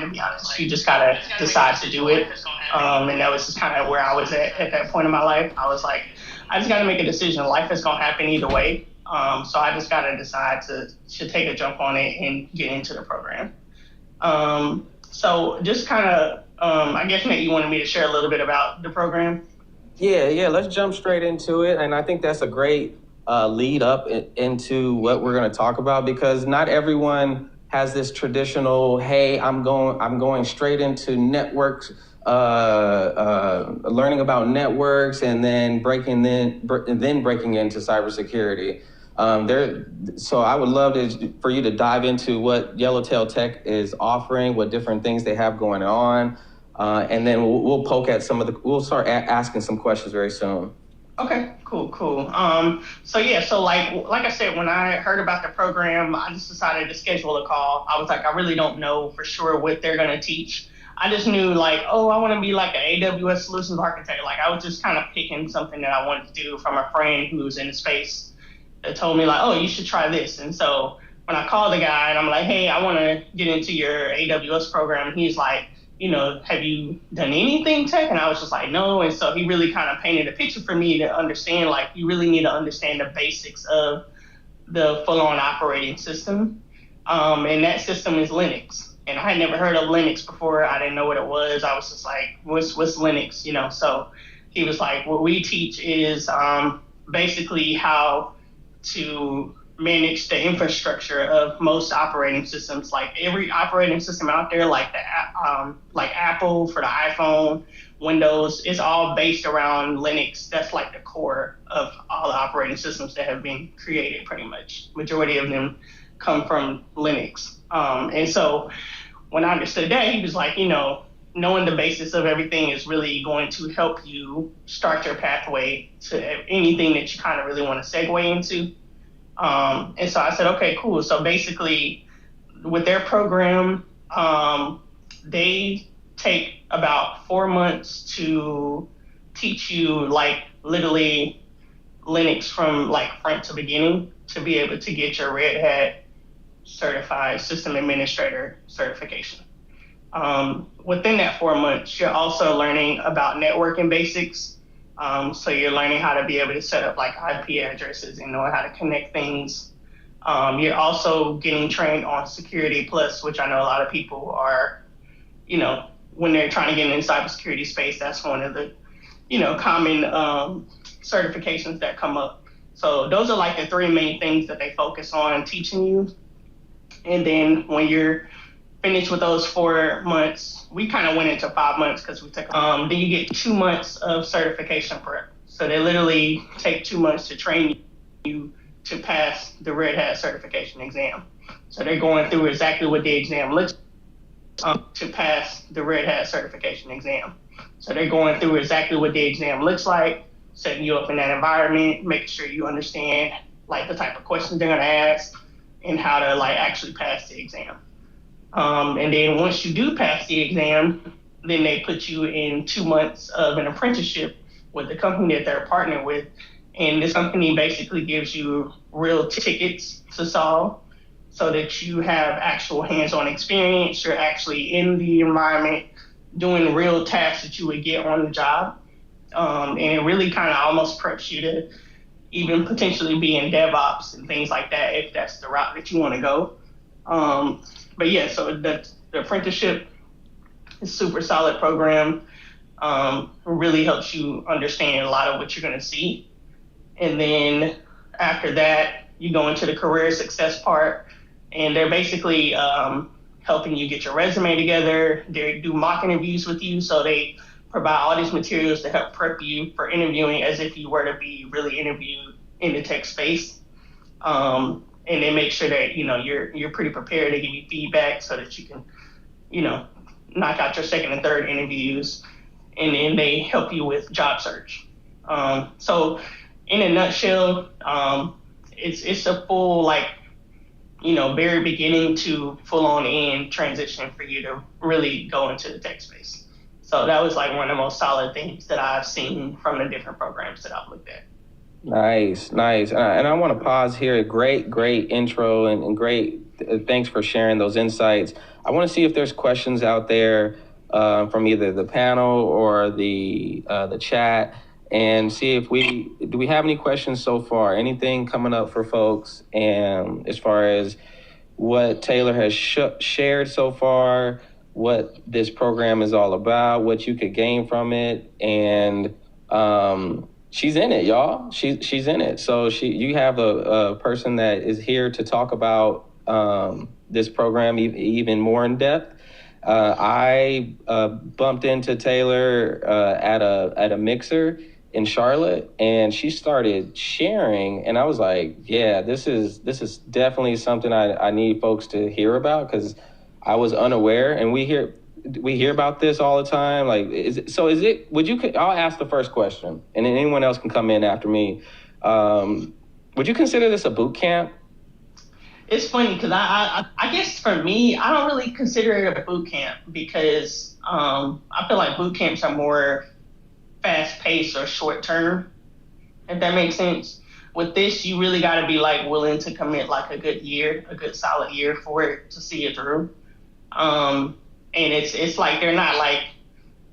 to be honest. You just gotta decide to do it. And that was just kind of where I was at that point in my life. I was like, I just got to make a decision. Life is gonna happen either way. So I just got to decide to take a jump on it and get into the program. So just kind of, I guess, Nate, you wanted me to share a little bit about the program. Yeah, let's jump straight into it. And I think that's a great lead up into what we're going to talk about, because not everyone has this traditional, hey, I'm going straight into networks, learning about networks, and then breaking into cybersecurity. So I would love for you to dive into what Yellowtail Tech is offering, what different things they have going on. And then we'll poke at we'll start asking some questions very soon. Okay, cool. So like I said, when I heard about the program, I just decided to schedule a call. I was like, I really don't know for sure what they're going to teach. I just knew like, I want to be like an AWS solutions architect. Like I was just kind of picking something that I wanted to do from a friend who was in the space that told me like, you should try this. And so when I called the guy and I'm like, hey, I want to get into your AWS program, and he's like, have you done anything tech? And I was just like, no. And so he really kind of painted a picture for me to understand, like, you really need to understand the basics of the full-on operating system. And that system is Linux. And I had never heard of Linux before. I didn't know what it was. I was just like, what's Linux? So he was like, what we teach is basically how to manage the infrastructure of most operating systems. Like every operating system out there, like Apple for the iPhone, Windows, it's all based around Linux. That's like the core of all the operating systems that have been created. Pretty much, majority of them come from Linux. And so when I understood that, he was like, knowing the basis of everything is really going to help you start your pathway to anything that you kind of really want to segue into. And so I said, okay, cool. So basically with their program, they take about 4 months to teach you like literally Linux from like front to beginning to be able to get your Red Hat certified system administrator certification. Within that 4 months, you're also learning about networking basics. So you're learning how to be able to set up like IP addresses and know how to connect things. You're also getting trained on Security Plus, which I know a lot of people are, when they're trying to get in the cybersecurity space, that's one of the, common certifications that come up. So those are like the three main things that they focus on teaching you. And then when you're finished with those 4 months, we kind of went into 5 months because we took, then you get 2 months of certification prep. So they literally take 2 months to train you to pass the Red Hat certification exam. So they're going through exactly what the exam looks like to pass the Red Hat certification exam. So they're going through exactly what the exam looks like, setting you up in that environment, making sure you understand like the type of questions they're going to ask and how to like actually pass the exam. And then once you do pass the exam, then they put you in 2 months of an apprenticeship with the company that they're partnered with. And this company basically gives you real tickets to solve so that you have actual hands-on experience. You're actually in the environment doing real tasks that you would get on the job. And it really kind of almost preps you to even potentially be in DevOps and things like that if that's the route that you want to go. But yeah, so the apprenticeship is a super solid program. Really helps you understand a lot of what you're going to see. And then after that, you go into the career success part, and they're basically helping you get your resume together. They do mock interviews with you, so they provide all these materials to help prep you for interviewing as if you were to be really interviewed in the tech space. And they make sure that, you're pretty prepared to give you feedback so that you can, knock out your second and third interviews. And then they help you with job search. So in a nutshell, it's a full, very beginning to full on end transition for you to really go into the tech space. So that was like one of the most solid things that I've seen from the different programs that I've looked at. Nice. And I want to pause here. Great intro and great thanks for sharing those insights. I want to see if there's questions out there from either the panel or the chat, and see if do we have any questions so far? Anything coming up for folks, and as far as what Taylor has shared so far, what this program is all about, what you could gain from it, and she's in it, y'all. She's in it. So you have a person that is here to talk about this program even more in depth. I bumped into Taylor at a mixer in Charlotte, and she started sharing, and I was like, yeah, this is definitely something I need folks to hear about, because I was unaware, and we hear about this all the time. Like, I'll ask the first question, and then anyone else can come in after me. Would you consider this a boot camp? It's funny because I guess for me, I don't really consider it a boot camp, because I feel like boot camps are more fast paced or short term, if that makes sense. With this, you really got to be like willing to commit like a good solid year for it to see it through. And it's like they're not like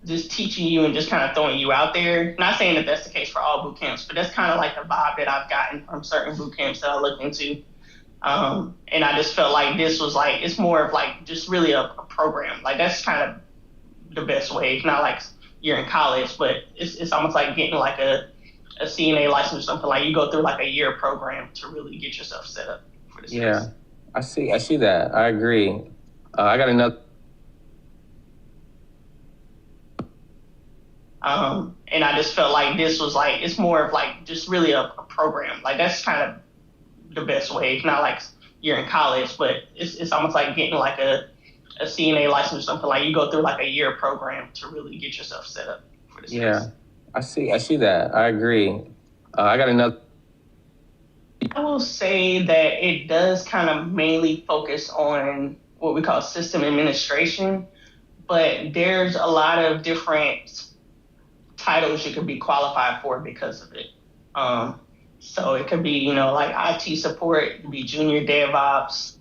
just teaching you and just kind of throwing you out there. Not saying that that's the case for all boot camps, but that's kind of like the vibe that I've gotten from certain boot camps that I looked into. And I just felt like this was like, it's more of like just really a program. Like, that's kind of the best way. It's not like you're in college, but it's almost like getting like a CNA license or something. Like, you go through like a year program to really get yourself set up for this. Yeah, I see that. I agree. I got another. And I just felt like this was like, it's more of like just really a program. Like, that's kind of the best way. It's not like you're in college, but it's almost like getting like a CNA license or something. Like, you go through like a year program to really get yourself set up for this. Yeah, I see that. I agree. I got another. I will say that it does kind of mainly focus on what we call system administration, but there's a lot of different titles you could be qualified for because of it. So it could be, like IT support, it could be junior DevOps,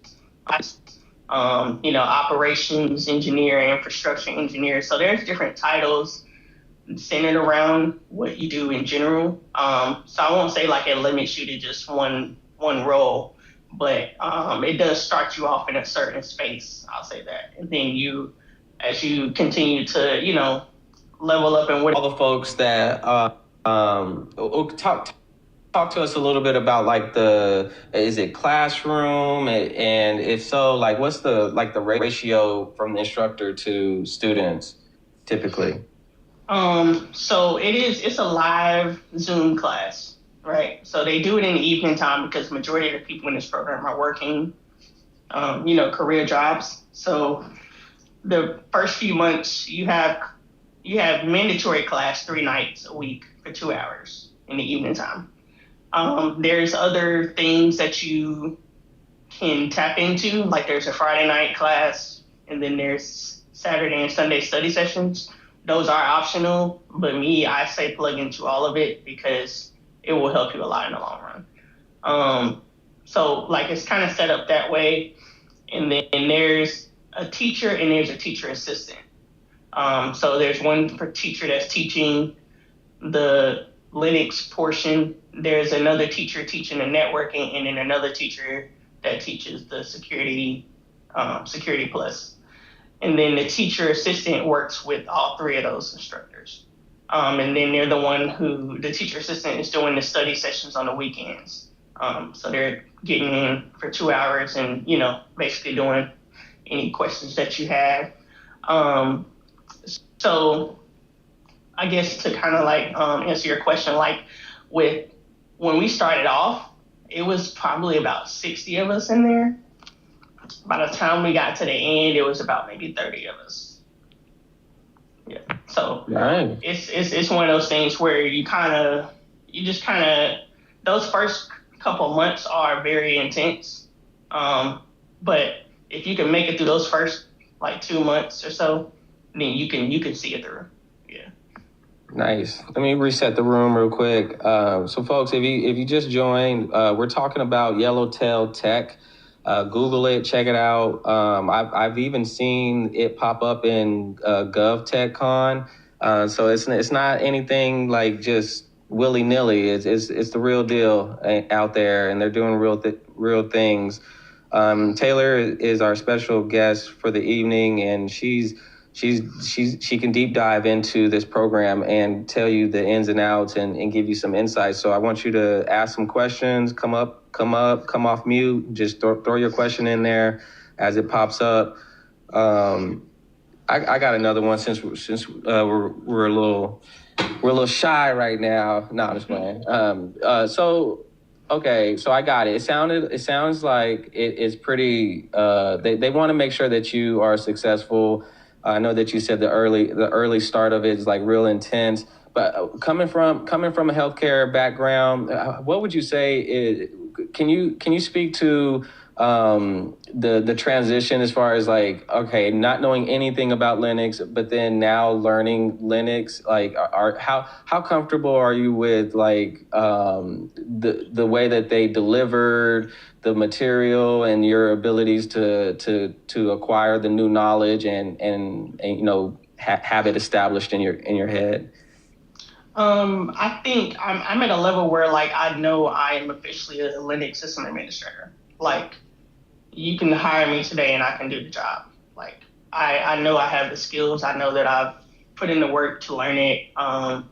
operations engineer, infrastructure engineer. So there's different titles centered around what you do in general. So I won't say like it limits you to just one role, but it does start you off in a certain space. I'll say that. And then as you continue to, level up and what all the folks that talk to us a little bit about like is it classroom, and if so, like what's the ratio from the instructor to students typically? So it's a live Zoom class, right? So they do it in the evening time because majority of the people in this program are working, career jobs. So the first few months you have mandatory class 3 nights a week for 2 hours in the evening time. There's other things that you can tap into, like there's a Friday night class, and then there's Saturday and Sunday study sessions. Those are optional, but I say plug into all of it because it will help you a lot in the long run. So like it's kind of set up that way. And then there's a teacher and there's a teacher assistant. So there's one teacher that's teaching the Linux portion. There's another teacher teaching the networking, and then another teacher that teaches the security plus. And then the teacher assistant works with all 3 of those instructors. And then they're the teacher assistant is doing the study sessions on the weekends. So they're getting in for 2 hours and, basically doing any questions that you have. So I guess to kind of like answer your question, like when we started off, it was probably about 60 of us in there. By the time we got to the end, it was about maybe 30 of us. Yeah. So right. It's one of those things where those first couple months are very intense. But if you can make it through those first like 2 months or so, then you can see it through. Yeah. Nice. Let me reset the room real quick. So folks, if you just joined, we're talking about Yellowtail Tech. Google it, check it out. I've even seen it pop up in GovTechCon. So it's not anything like just willy nilly. It's the real deal out there, and they're doing real things. Taylor is our special guest for the evening, and she can deep dive into this program and tell you the ins and outs and give you some insights. So I want you to ask some questions, come off mute, just throw your question in there as it pops up. I got another one since we're a little shy right now. No, I'm just playing. Okay, so I got it. It sounds like it's pretty. They want to make sure that you are successful. I know that you said the early start of it is like real intense. But coming from a healthcare background, what would you say? Can you speak to the transition as far as like, okay, not knowing anything about Linux, but then now learning Linux? Like, how comfortable are you with like the way that they delivered the material and your abilities to acquire the new knowledge and you know have it established in your head? I think I'm at a level where like I know I am officially a Linux system administrator. Like, you can hire me today and I can do the job. Like, I know I have the skills. I know that I've put in the work to learn it. And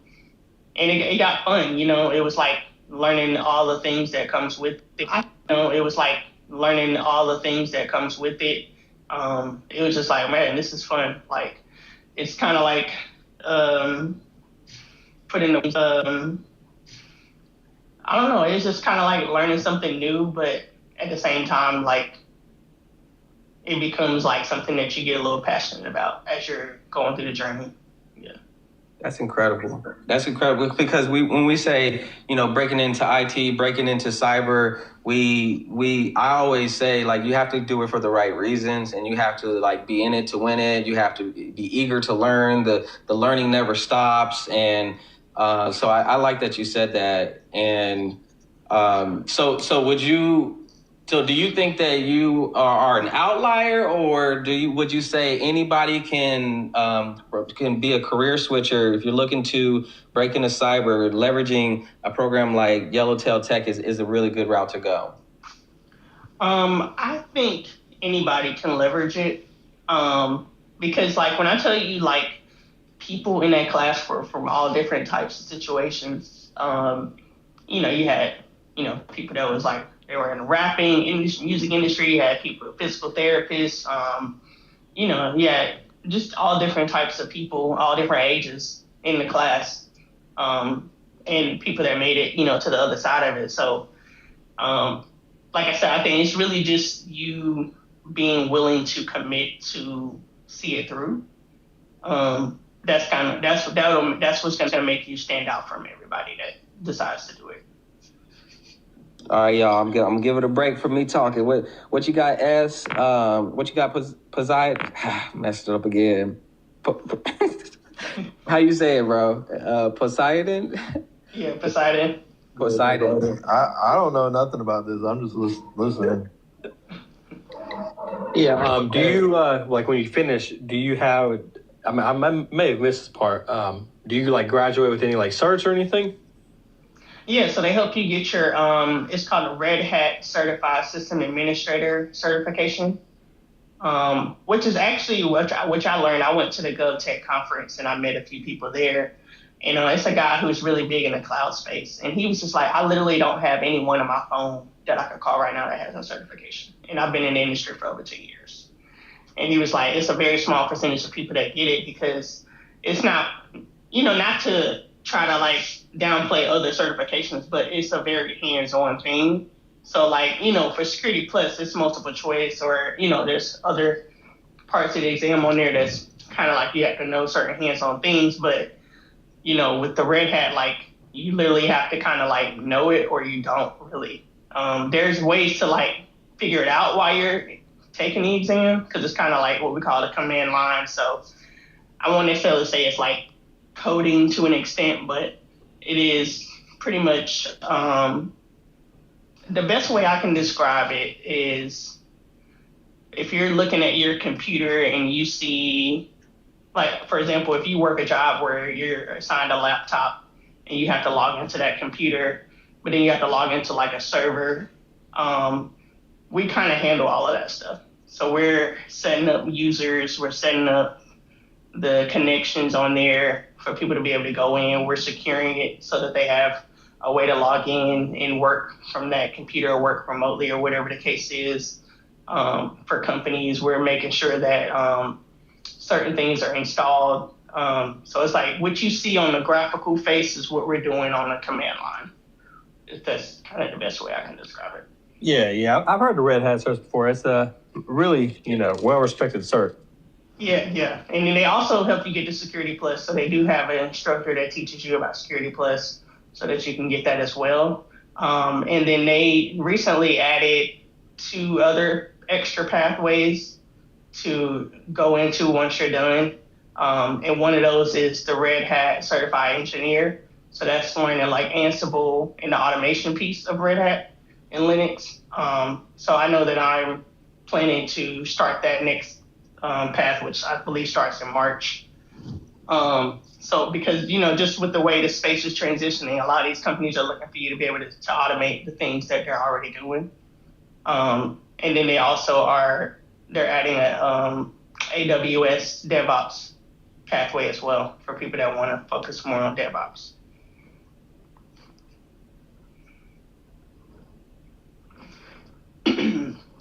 it got fun. You know, it was like learning all the things that comes with it. It was like learning all the things that comes with it. It was just like, man, this is fun. Like, it's kind of like putting the I don't know. It's just kind of like learning something new, but at the same time, like, it becomes like something that you get a little passionate about as you're going through the journey. Yeah. That's incredible. That's incredible because when we say, you know, breaking into IT, breaking into cyber, I always say like you have to do it for the right reasons and you have to like be in it to win it. You have to be eager to learn. The learning never stops. And so I like that you said that. And so would you? So do you think that you are an outlier, or would you say anybody can be a career switcher if you're looking to break into cyber? Leveraging a program like Yellowtail Tech is a really good route to go. I think anybody can leverage it because, like, when I tell you, like, people in that class were from all different types of situations. You know, you had people that was like, they were in the rapping industry, music industry. You had people, physical therapists. You had just all different types of people, all different ages in the class, and people that made it, to the other side of it. So, like I said, I think it's really just you being willing to commit to see it through. That's what's going to make you stand out from everybody that decides to do it. All right, y'all. I'm gonna give it a break for me talking. What you got, S? What you got, Poseidon? Messed it up again. How you say it, bro? Poseidon? Yeah, Poseidon. Poseidon. I don't know nothing about this. I'm just listening. Yeah. Do you like when you finish? Do you have? I may have missed this part. Do you like graduate with any like certs or anything? Yeah, so they help you get your, it's called a Red Hat Certified System Administrator certification, which is actually which I learned. I went to the GovTech conference and I met a few people there. And it's a guy who's really big in the cloud space. And he was just like, I literally don't have anyone on my phone that I could call right now that has a certification. And I've been in the industry for over 10 years. And he was like, it's a very small percentage of people that get it because it's not, not to try to like downplay other certifications, but it's a very hands-on thing. So like, for Security Plus, it's multiple choice or, there's other parts of the exam on there that's kind of like you have to know certain hands-on things. But, with the Red Hat, like you literally have to kind of like know it or you don't really. There's ways to like figure it out while you're taking the exam because it's kind of like what we call the command line. So I won't necessarily say it's like coding to an extent, but it is pretty much the best way I can describe it is if you're looking at your computer and you see, like, for example, if you work a job where you're assigned a laptop and you have to log into that computer, but then you have to log into like a server, we kind of handle all of that stuff. So we're setting up users, we're setting up the connections on there for people to be able to go in. We're securing it so that they have a way to log in and work from that computer or work remotely or whatever the case is. For companies, we're making sure that certain things are installed. So it's like what you see on the graphical face is what we're doing on the command line. That's kind of the best way I can describe it. Yeah. I've heard the Red Hat cert before. It's a really, well-respected cert. Yeah. And then they also help you get to Security Plus. So they do have an instructor that teaches you about Security Plus so that you can get that as well. And then they recently added 2 other extra pathways to go into once you're done. And one of those is the Red Hat Certified Engineer. So that's learning like Ansible and the automation piece of Red Hat and Linux. So I know that I'm planning to start that next path, which I believe starts in March. So because, just with the way the space is transitioning, a lot of these companies are looking for you to be able to automate the things that they're already doing. And then they also they're adding a AWS DevOps pathway as well for people that want to focus more on DevOps.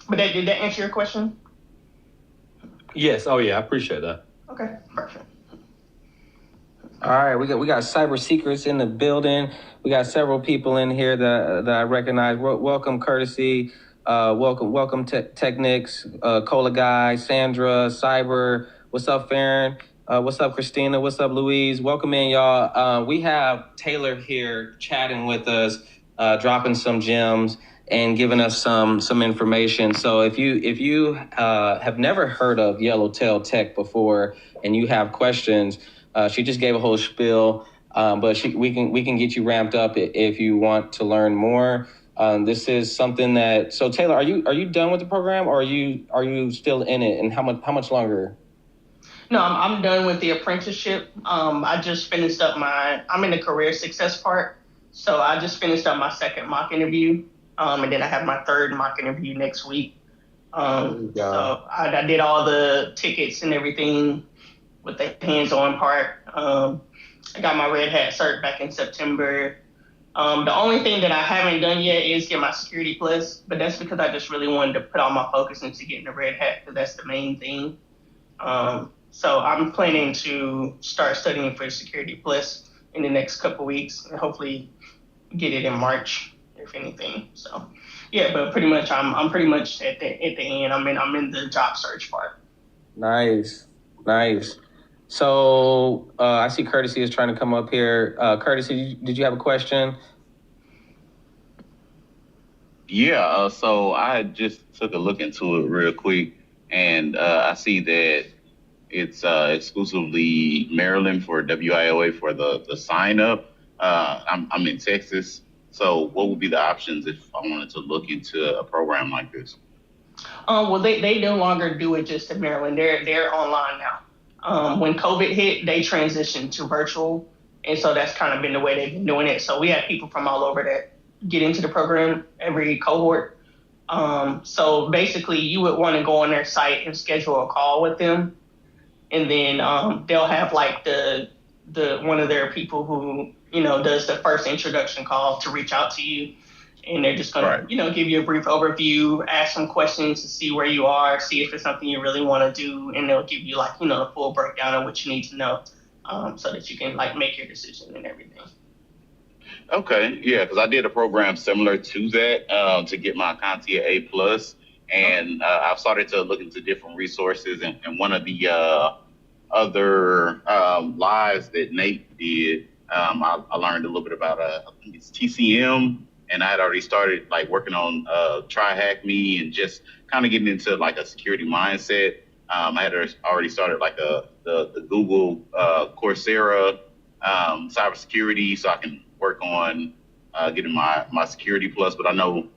But did that answer your question? Yes. Oh, yeah. I appreciate that. Okay, perfect. All right, we got cyber secrets in the building. We got several people in here that I recognize. Welcome, Courtesy. Welcome, Technics, Cola Guy, Sandra, Cyber. What's up, Farron? What's up, Christina? What's up, Louise? Welcome in, y'all. We have Taylor here chatting with us, dropping some gems and giving us some information. So if you have never heard of Yellowtail Tech before and you have questions, she just gave a whole spiel, but we can get you ramped up if you want to learn more. This is something that. So Taylor, are you done with the program, or are you still in it? And how much longer? No, I'm done with the apprenticeship. I just finished up I'm in the career success part, so I just finished up my second mock interview, and then I have my third mock interview next week. So I did all the tickets and everything with the hands-on part. I got my Red Hat cert back in September. The only thing that I haven't done yet is get my Security Plus, but that's because I just really wanted to put all my focus into getting the Red Hat, because that's the main thing. So I'm planning to start studying for Security Plus in the next couple weeks and hopefully get it in March, if anything. So yeah, but pretty much I'm pretty much at the end. I'm in the job search part. Nice. So I see Courtesy is trying to come up here. Courtesy, did you have a question? Yeah, so I just took a look into it real quick, and I see that it's exclusively Maryland for WIOA for the sign up. I'm in Texas, so what would be the options if I wanted to look into a program like this? Well, they no longer do it just in Maryland. They're online now. When COVID hit, they transitioned to virtual, and so that's kind of been the way they've been doing it. So we have people from all over that get into the program, every cohort. So basically, you would want to go on their site and schedule a call with them, and then they'll have like the one of their people who does the first introduction call to reach out to you. And they're just going to, give you a brief overview, ask some questions to see where you are, see if it's something you really want to do. And they'll give you a full breakdown of what you need to know so that you can make your decision and everything. Okay. Yeah. Because I did a program similar to that to get my CompTIA A+. And I've started to look into different resources. And one of the other lives that Nate did, I learned a little bit about, I think it's TCM. And I had already started working on TryHackMe and just kind of getting into a security mindset. I had already started the Google Coursera cybersecurity, so I can work on getting my Security Plus. But I know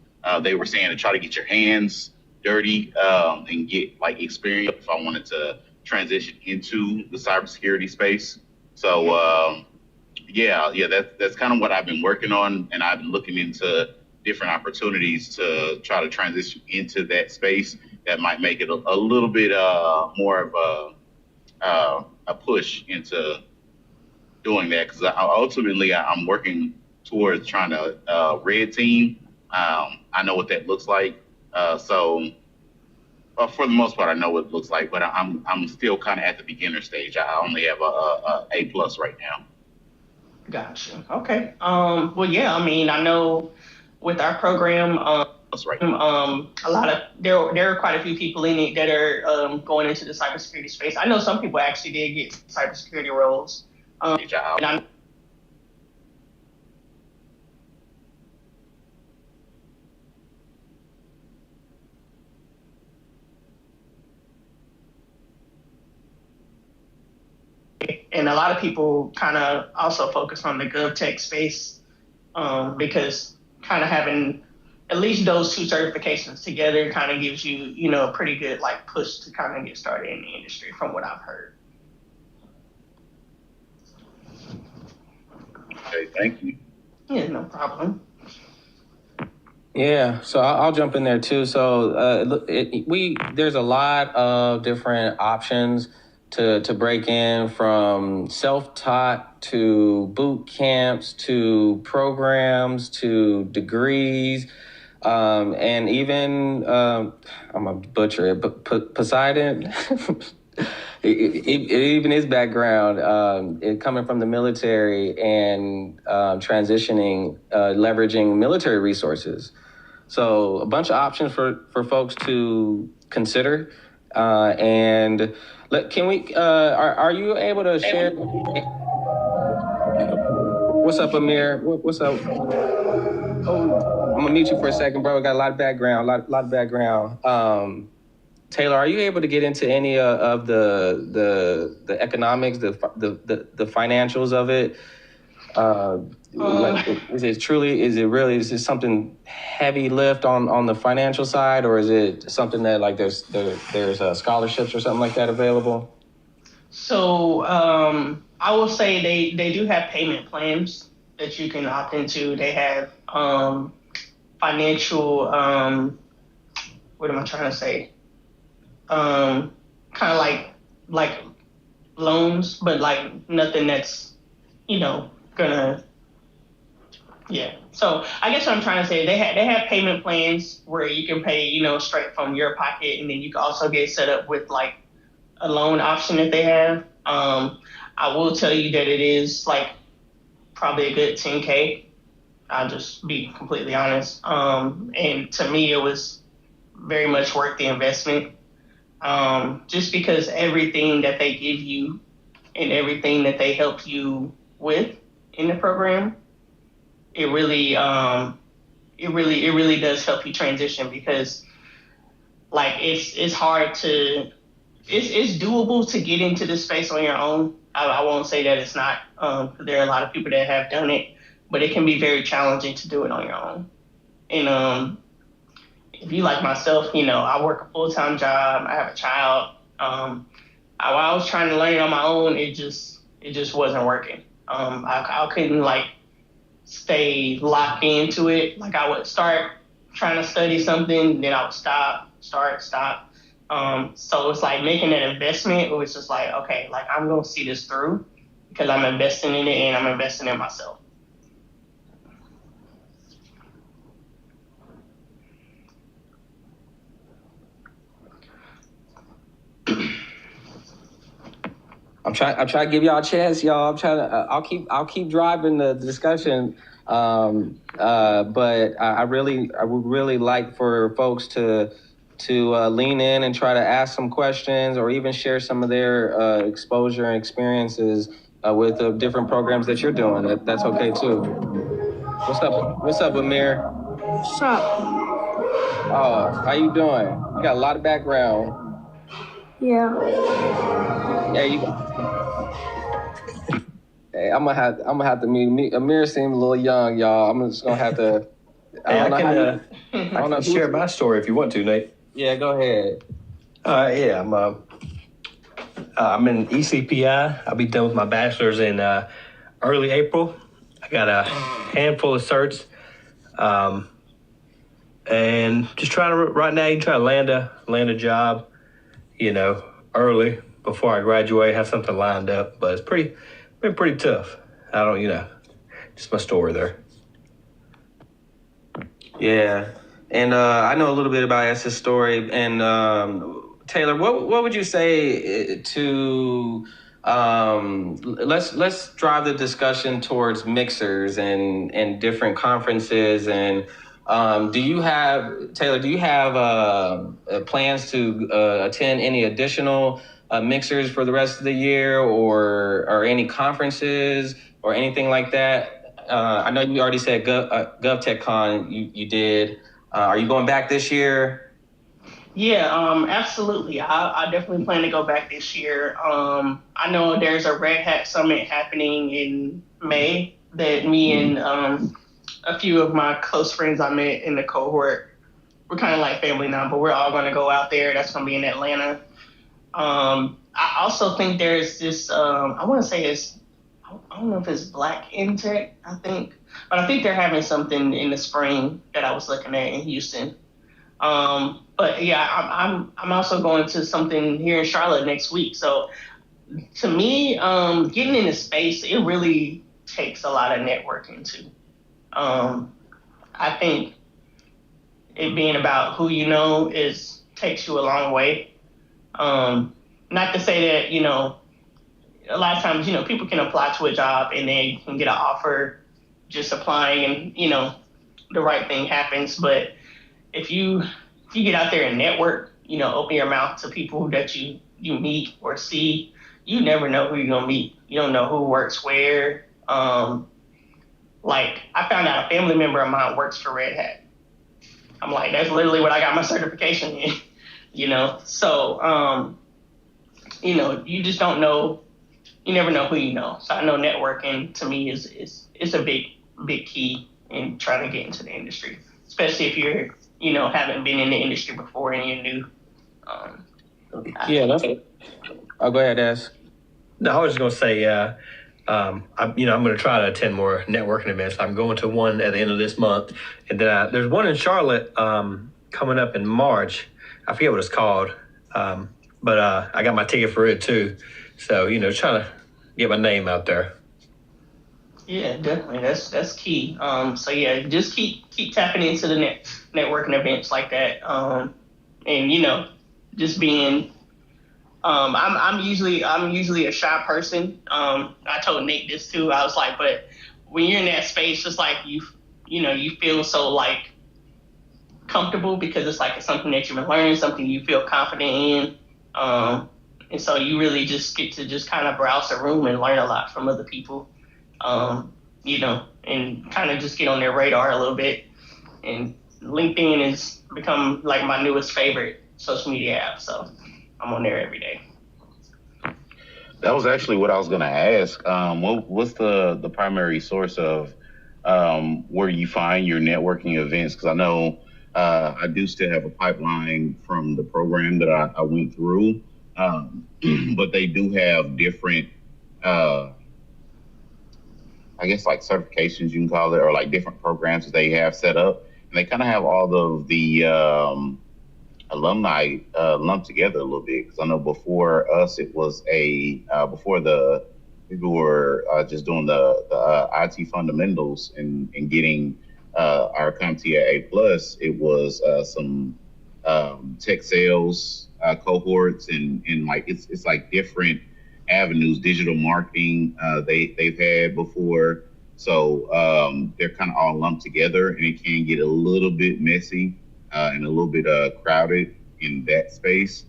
they were saying to try to get your hands dirty and get like experience if I wanted to transition into the cybersecurity space. So yeah, that's kind of what I've been working on, and I've been looking into different opportunities to try to transition into that space that might make it a little bit more of a push into doing that, because ultimately I'm working towards trying to red team. I know what that looks like. So for the most part, I know what it looks like, but I'm still kind of at the beginner stage. I only have a plus right now. Gotcha. Okay. Well, yeah. I mean, I know with our program, That's right. a lot of there are quite a few people in it that are going into the cybersecurity space. I know some people actually did get cybersecurity roles. And I and a lot of people kind of also focus on the GovTech space because kind of having at least those two certifications together kind of gives you, a pretty good like push to kind of get started in the industry from what I've heard. Okay, thank you. Yeah, no problem. Yeah, so I'll jump in there too. So there's a lot of different options to break in, from self-taught to boot camps to programs to degrees, and even I'm a butcher it, but Poseidon. Even his background, coming from the military and transitioning, leveraging military resources. So a bunch of options for folks to consider. And can we? Are you able to share? What's up, Amir? What's up? Oh, I'm gonna mute you for a second, bro. We got a lot of background. Lot of background. Taylor, are you able to get into any of the economics, the financials of it? Like, is it something heavy lift on the financial side, or is it something that like there's scholarships or something like that available? So I will say they do have payment plans that you can opt into. They have financial what am I trying to say? Kind of like loans, but like nothing that's gonna. Yeah. So I guess what I'm trying to say, they have payment plans where you can pay, straight from your pocket, and then you can also get set up with like a loan option that they have. I will tell you that it is like probably a good 10K. I'll just be completely honest. And to me, it was very much worth the investment. Just because everything that they give you and everything that they help you with in the program, it really does help you transition, because like it's hard to, it's doable to get into this space on your own. I won't say that it's not. There are a lot of people that have done it, but it can be very challenging to do it on your own. And if you like myself, I work a full-time job. I have a child. I was trying to learn it on my own. It just wasn't working. I couldn't like stay locked into it. Like I would start trying to study something, then I would stop. So it's like making an investment. It was just like, okay, like I'm gonna see this through because I'm investing in it and I'm investing in myself. I'm trying to give y'all a chance, y'all. I'll keep driving the discussion. But I would really like for folks to lean in and try to ask some questions, or even share some of their exposure and experiences with the different programs that you're doing. That's okay too. What's up, Amir? What's up? Oh, how you doing? You got a lot of background. Yeah. Hey, I'm gonna have to meet. Amir seems a little young, y'all. I'm just gonna have to. I can share my story if you want to, Nate. Yeah, go ahead. Yeah, I'm in ECPI. I'll be done with my bachelor's in early April. I got a handful of certs, and just trying to right now. You try to land a job, early before I graduate. Have something lined up, but it's been pretty tough. I don't, just my story there. Yeah, and I know a little bit about S's story. And Taylor, what would you say to let's drive the discussion towards mixers and different conferences and do you have Taylor? Do you have plans to attend any additional mixers for the rest of the year, or any conferences or anything like that? I know you already said GovTechCon you did. Are you going back this year? Yeah, absolutely. I definitely plan to go back this year. I know there's a Red Hat Summit happening in May that me and a few of my close friends I met in the cohort, we're kind of like family now, but we're all going to go out there. That's going to be in Atlanta. I also think there's this, I want to say I don't know if it's Black in Tech, I think, but I think they're having something in the spring that I was looking at in Houston. But yeah, I'm also going to something here in Charlotte next week. So to me, getting into space, it really takes a lot of networking too. I think it being about who you know takes you a long way. Not to say that, a lot of times, people can apply to a job and they can get an offer just applying and, the right thing happens. But if you get out there and network, open your mouth to people that you meet or see, you never know who you're going to meet. You don't know who works where. Like, I found out a family member of mine works for Red Hat. I'm like, that's literally what I got my certification in, So, you just don't know. You never know who you know. So I know networking to me is a big key in trying to get into the industry, especially if you're, haven't been in the industry before and you're new. Yeah, that's it. Oh, go ahead, Des. No, I was just gonna say, I'm gonna try to attend more networking events. I'm going to one at the end of this month, and then there's one in Charlotte coming up in March. I forget what it's called, but I got my ticket for it too. So trying to get my name out there. Yeah, definitely. That's key. So yeah, just keep tapping into the networking events like that. And just being. I'm usually a shy person. I told Nate this too. I was like, but when you're in that space, it's like you feel so like comfortable because it's like it's something that you've been learning, something you feel confident in. And so you really just get to just kind of browse the room and learn a lot from other people, and kind of just get on their radar a little bit. And LinkedIn has become like my newest favorite social media app. So I'm on there every day. That was actually what I was going to ask. What's the primary source of where you find your networking events? Because I know I do still have a pipeline from the program that I went through, but they do have different, I guess, like certifications, you can call it, or like different programs that they have set up. And they kind of have all of the alumni lumped together a little bit, because I know before us it was before the people were just doing the IT fundamentals and getting our CompTIA A+, it was some tech sales cohorts and like it's like different avenues, digital marketing they've had before. So they're kind of all lumped together, and it can get a little bit messy and a little bit crowded in that space.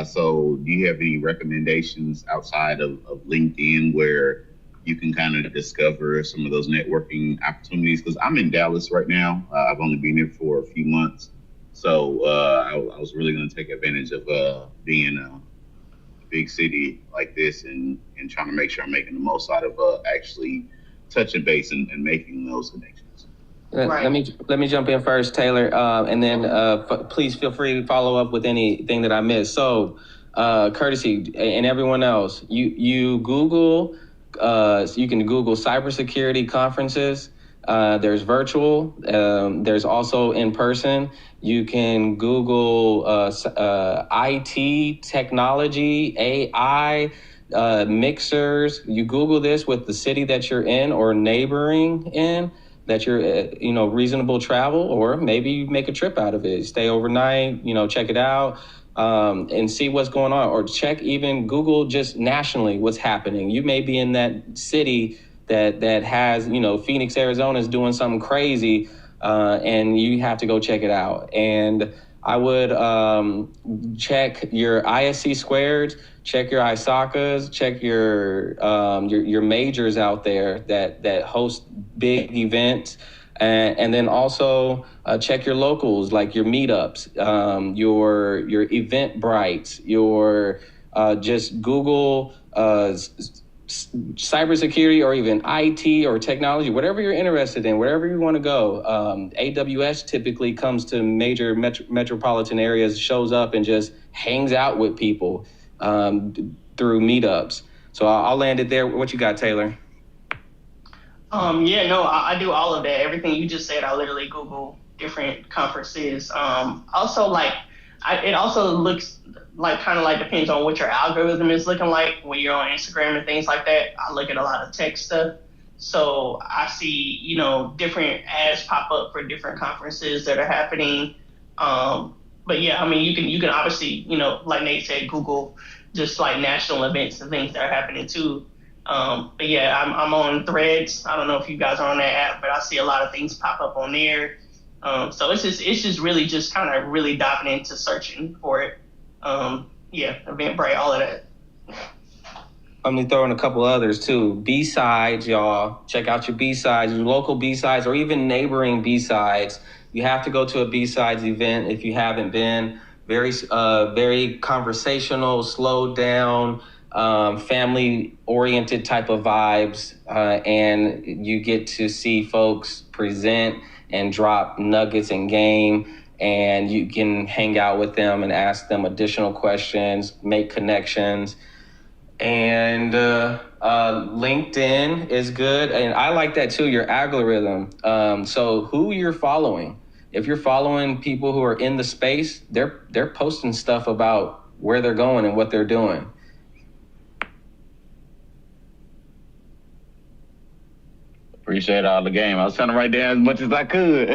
So do you have any recommendations outside of LinkedIn where you can kind of discover some of those networking opportunities? Because I'm in Dallas right now. I've only been here for a few months. So I was really going to take advantage of being a big city like this and trying to make sure I'm making the most out of actually touching base and making those connections. Right. Let me jump in first, Taylor, and then please feel free to follow up with anything that I missed. So, courtesy and everyone else, you Google, you can Google cybersecurity conferences. There's virtual. There's also in person. You can Google IT technology, AI. Mixers. You Google this with the city that you're in or neighboring in, that you're, reasonable travel, or maybe you make a trip out of it, stay overnight, check it out, and see what's going on, or check even Google just nationally what's happening. You may be in that city that has, Phoenix, Arizona is doing something crazy, and you have to go check it out. And I would check your ISC squared, check your ISACAs, check your majors out there that host big events, and then also check your locals, like your meetups, your Eventbrite, your just Google cybersecurity, or even IT or technology, whatever you're interested in, wherever you want to go. AWS typically comes to major metropolitan areas, shows up and just hangs out with people through meetups. So I'll land it there. What you got, Taylor? I do all of that. Everything you just said, I literally Google different conferences. It also looks like kind of like depends on what your algorithm is looking like when you're on Instagram and things like that. I look at a lot of tech stuff. So I see, different ads pop up for different conferences that are happening. But yeah, I mean, you can obviously, like Nate said, Google just like national events and things that are happening too. But yeah, I'm on Threads. I don't know if you guys are on that app, but I see a lot of things pop up on there. So it's just really just kind of really diving into searching for it. Eventbrite, all of that. I'm gonna throw in a couple others too. B-sides, y'all. Check out your B-sides, your local B-sides, or even neighboring B-sides. You have to go to a B-sides event if you haven't been. Very conversational, slowed down, family-oriented type of vibes, and you get to see folks present and drop nuggets and game, and you can hang out with them and ask them additional questions, make connections. And LinkedIn is good, and I like that too, your algorithm. So who you're following. If you're following people who are in the space, they're posting stuff about where they're going and what they're doing. Appreciate all the game. I was trying to write down as much as I could.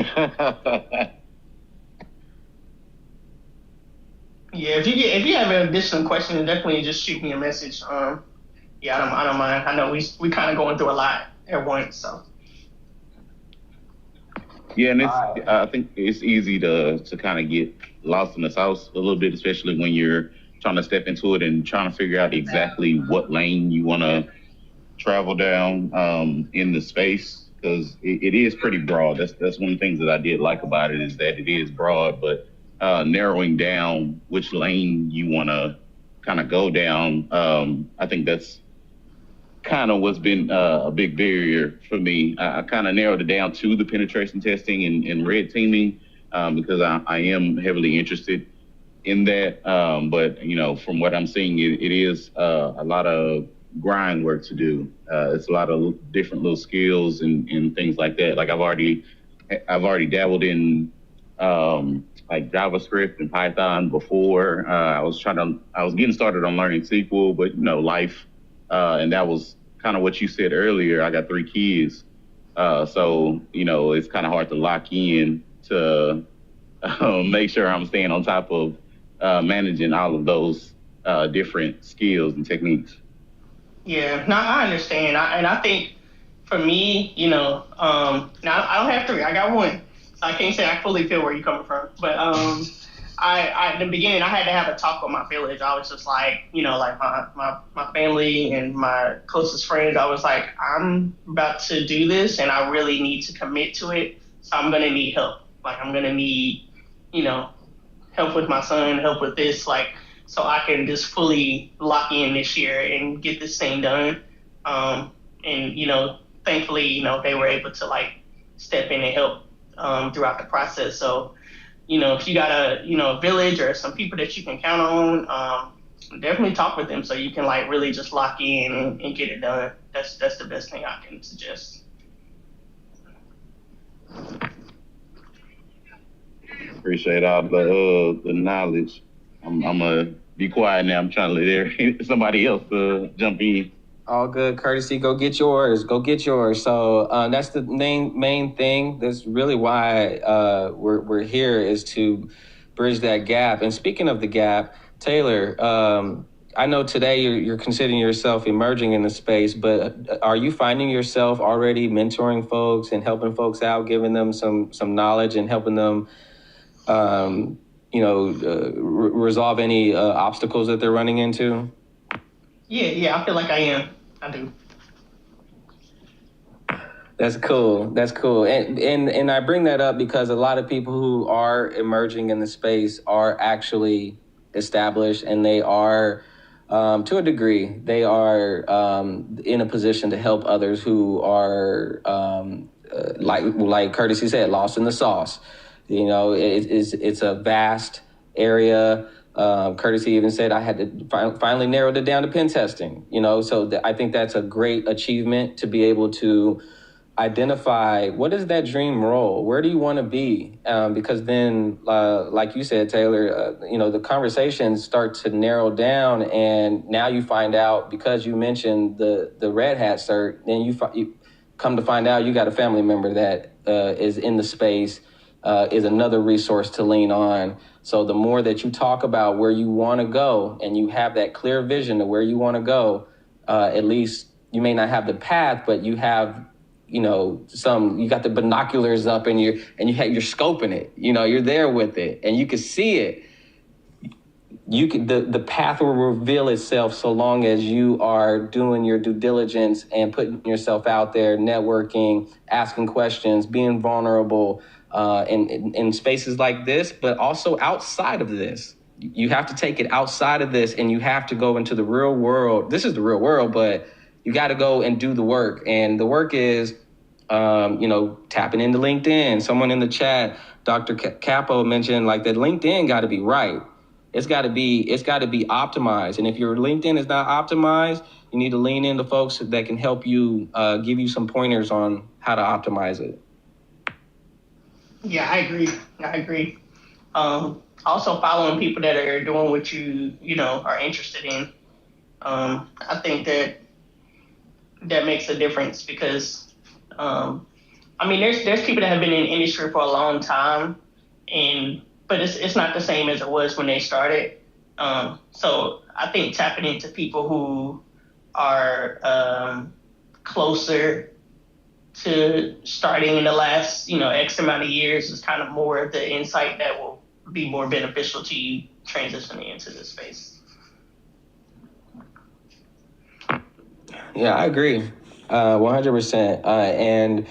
Yeah, if you have an additional question, definitely just shoot me a message. I don't mind. I know we kind of going through a lot at once, so. Yeah, and I think it's easy to kind of get lost in the sauce a little bit, especially when you're trying to step into it and trying to figure out exactly what lane you want to travel down in the space, because it is pretty broad. That's one of the things that I did like about it, is that it is broad, but narrowing down which lane you want to kind of go down, I think that's kind of what's been a big barrier for me. I kind of narrowed it down to the penetration testing and red teaming, because I am heavily interested in that. But from what I'm seeing, it is a lot of grind work to do. It's a lot of different little skills and things like that. Like I've already dabbled in like JavaScript and Python before. I was getting started on learning SQL, but life, and that was kind of what you said earlier. I got 3 kids, so it's kind of hard to lock in to make sure I'm staying on top of managing all of those different skills and techniques. Yeah, no, I understand. I think for me, now I don't have 3. I got 1. So I can't say I fully feel where you're coming from. But I in the beginning, I had to have a talk with my village. I was just like, like my family and my closest friends, I was like, I'm about to do this and I really need to commit to it. So I'm going to need help. Like I'm going to need, help with my son, help with this, so I can just fully lock in this year and get this thing done. And, thankfully, they were able to step in and help throughout the process. So, if you got a village or some people that you can count on, definitely talk with them so you can like really just lock in and get it done. That's the best thing I can suggest. Appreciate all the knowledge. I'm gonna be quiet now. I'm trying to let somebody else jump in. All good, Courtesy. Go get yours. Go get yours. So that's the main thing. That's really why we're here, is to bridge that gap. And speaking of the gap, Taylor, I know today you're considering yourself emerging in the space, but are you finding yourself already mentoring folks and helping folks out, giving them some knowledge and helping them, resolve any obstacles that they're running into? Yeah, I feel like I am. I do. That's cool. And I bring that up because a lot of people who are emerging in the space are actually established, and they are, to a degree, they are in a position to help others who are, like Courtesy said, lost in the sauce. It's a vast area. Courtesy even said I had to finally narrowed it down to pen testing, so I think that's a great achievement to be able to identify what is that dream role? Where do you want to be? Because then, like you said, Taylor, the conversations start to narrow down, and now you find out, because you mentioned the Red Hat cert, then you come to find out you got a family member that is in the space, is another resource to lean on. So the more that you talk about where you want to go and you have that clear vision of where you want to go, at least you may not have the path, but you have, you got the binoculars up and you're scoping it, you're there with it and you can see it. The path will reveal itself so long as you are doing your due diligence and putting yourself out there, networking, asking questions, being vulnerable, in spaces like this, but also outside of this. You have to take it outside of this, and you have to go into the real world. This is the real world, but you got to go and do the work. And the work is, tapping into LinkedIn. Someone in the chat, Dr. Capo, mentioned like that LinkedIn got to be right. It's got to be optimized. And if your LinkedIn is not optimized, you need to lean into folks that can help you, give you some pointers on how to optimize it. Yeah, I agree. Also following people that are doing what you are interested in. I think that makes a difference because, there's people that have been in the industry for a long time, but it's not the same as it was when they started. So I think tapping into people who are closer to starting in the last, X amount of years is kind of more of the insight that will be more beneficial to you transitioning into this space. Yeah, I agree, 100%.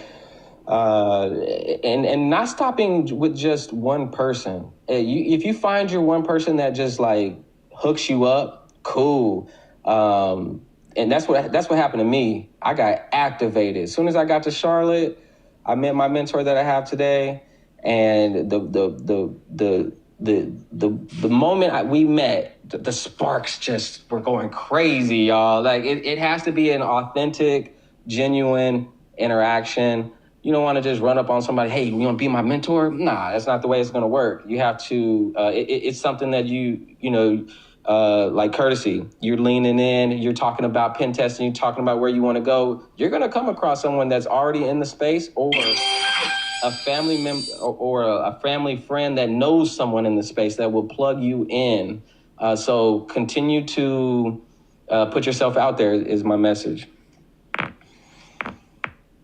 And not stopping with just one person. If you find your one person that just like hooks you up, cool. And that's what happened to me. I got activated. As soon as I got to Charlotte, I met my mentor that I have today, and the moment we met, the sparks just were going crazy, y'all. Like it has to be an authentic, genuine interaction. You don't want to just run up on somebody, hey, you want to be my mentor? Nah, that's not the way it's going to work. You have to, it's something that like Courtesy, you're leaning in, you're talking about pen testing, you're talking about where you want to go. You're going to come across someone that's already in the space, or a family member or a family friend that knows someone in the space that will plug you in. So continue to put yourself out there is my message.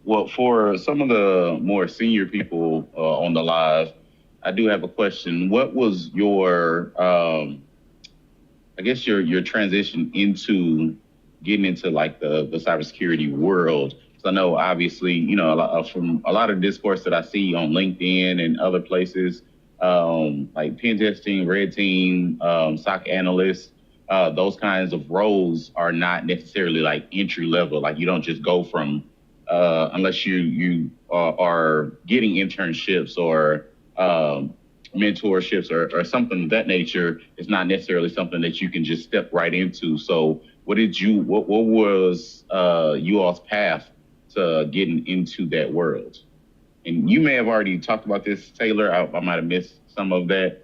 Well, for some of the more senior people on the live, I do have a question. What was your, your transition into getting into like the cybersecurity world? So I know obviously, from a lot of discourse that I see on LinkedIn and other places, like pen testing, red team, SOC analysts, those kinds of roles are not necessarily like entry level. Like you don't just go from unless you are getting internships or mentorships or something of that nature, it's not necessarily something that you can just step right into. So what was you all's path to getting into that world? And you may have already talked about this, Taylor. I might have missed some of that.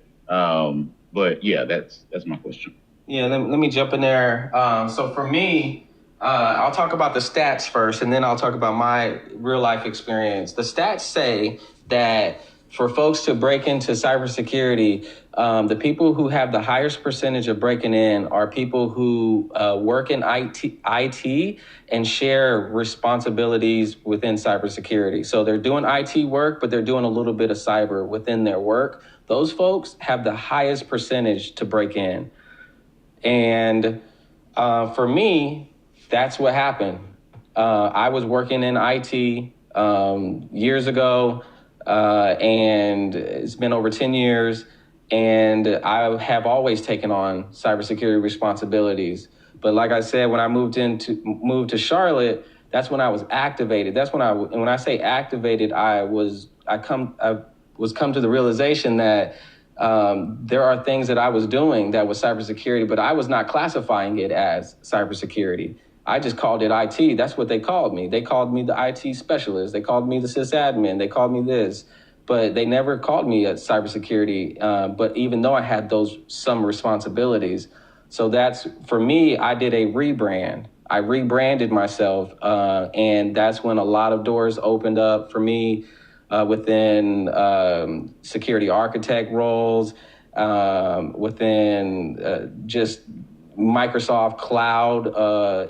But yeah, that's my question. Yeah, let me jump in there. So for me, I'll talk about the stats first, and then I'll talk about my real life experience. The stats say that for folks to break into cybersecurity, the people who have the highest percentage of breaking in are people who work in IT and share responsibilities within cybersecurity. So they're doing IT work, but they're doing a little bit of cyber within their work. Those folks have the highest percentage to break in. And for me, that's what happened. I was working in IT years ago, and it's been over 10 years, and I have always taken on cybersecurity responsibilities. But like I said, when I moved to Charlotte, that's when I was activated. That's when when I say activated, I was come to the realization that there are things that I was doing that was cybersecurity, but I was not classifying it as cybersecurity. I just called it IT. That's what they called me. They called me the IT specialist. They called me the sysadmin. They called me this, but they never called me a cybersecurity. But even though I had some responsibilities, so that's for me. I did a rebrand. I rebranded myself, and that's when a lot of doors opened up for me. Within security architect roles, within just Microsoft cloud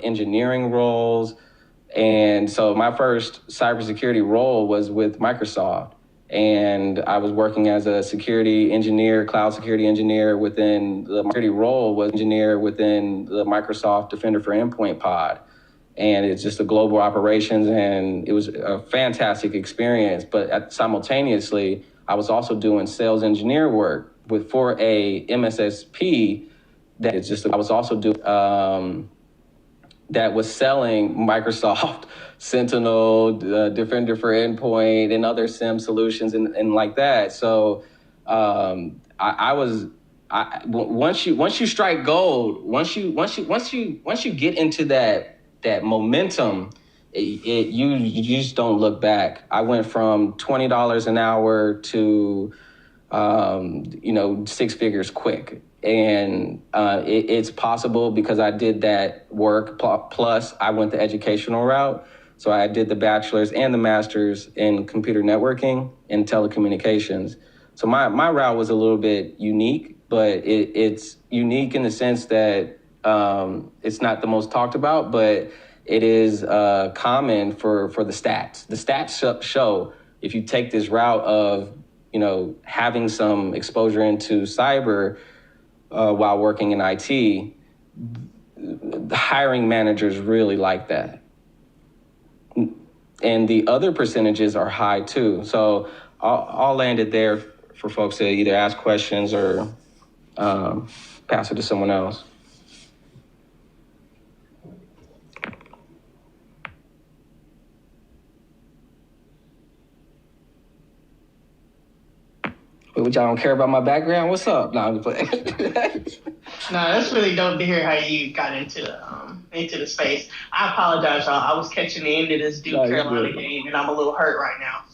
engineering roles. And so my first cybersecurity role was with Microsoft. And I was working as a security engineer, cloud security engineer within the security role was engineer within the Microsoft Defender for Endpoint pod. And it's just a global operations, and it was a fantastic experience. But simultaneously, I was also doing sales engineer work for a MSSP that is just I was also doing that was selling Microsoft Sentinel, Defender for Endpoint, and other SIEM solutions and like that. So once you strike gold, once you get into that momentum, you just don't look back. I went from $20 an hour to six figures quick, and it's possible because I did that work. Plus, I went the educational route, so I did the bachelor's and the master's in computer networking and telecommunications. So my route was a little bit unique, but it's unique in the sense that it's not the most talked about, but it is common for the stats. The stats show if you take this route of, having some exposure into cyber while working in IT, the hiring managers really like that. And the other percentages are high too. So I'll land it there for folks to either ask questions or pass it to someone else. What, y'all don't care about my background? What's up? No, I'm just playing. No, that's really dope to hear how you got into the space. I apologize, y'all. I was catching the end of this Duke Carolina game, and I'm a little hurt right now.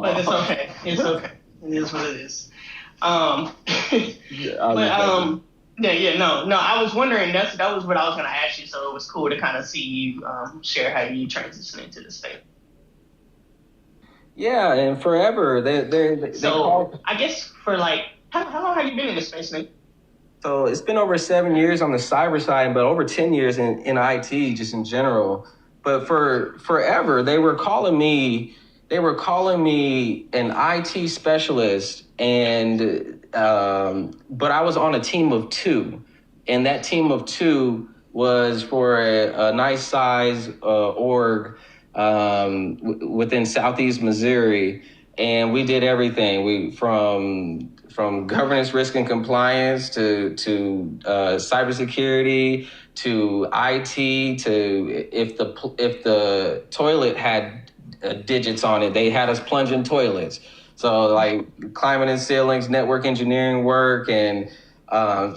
But it's okay. It's okay. It is what it is. No. I was wondering. That was what I was going to ask you. So it was cool to kind of see you share how you transitioned into the space. Yeah, and forever. I guess for how long have you been in this space, Nick? So it's been over 7 years on the cyber side, but over 10 years in IT just in general. But for forever, they were calling me an IT specialist, and but I was on a team of two, and that team of two was for a nice size org within Southeast Missouri, and we did everything. We from governance, risk, and compliance to cybersecurity to IT to if the toilet had digits on it, they had us plunging toilets. So like climbing in ceilings, network engineering work, and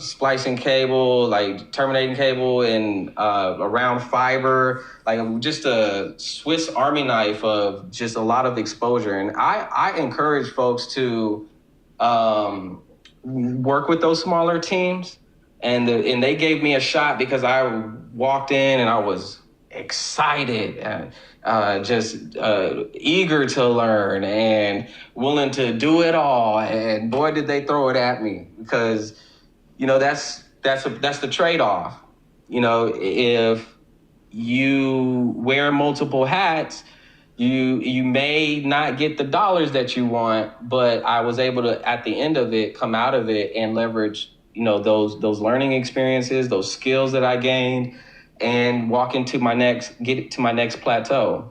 splicing cable, like terminating cable and around fiber, like just a Swiss Army knife of just a lot of exposure. And I encourage folks to work with those smaller teams. And they gave me a shot because I walked in and I was excited and just eager to learn and willing to do it all. And boy, did they throw it at me, because that's the trade-off. If you wear multiple hats, you may not get the dollars that you want, but I was able to, at the end of it, come out of it and leverage those learning experiences, those skills that I gained, and get to my next plateau.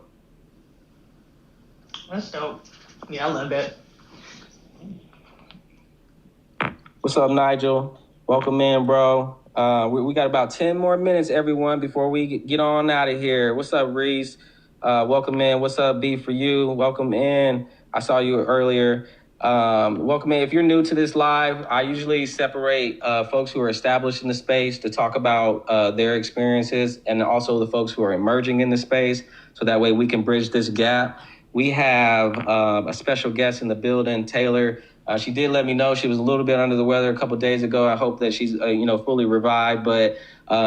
That's dope. Yeah, I love that. What's up, Nigel? Welcome in, bro. We got about 10 more minutes, everyone, before we get on out of here. What's up, Reese? Welcome in. What's up, B for you? Welcome in. I saw you earlier. Welcome in. If you're new to this live, I usually separate folks who are established in the space to talk about their experiences, and also the folks who are emerging in the space, so that way we can bridge this gap. We have a special guest in the building, Taylor. She did let me know she was a little bit under the weather a couple of days ago. I hope that she's fully revived, but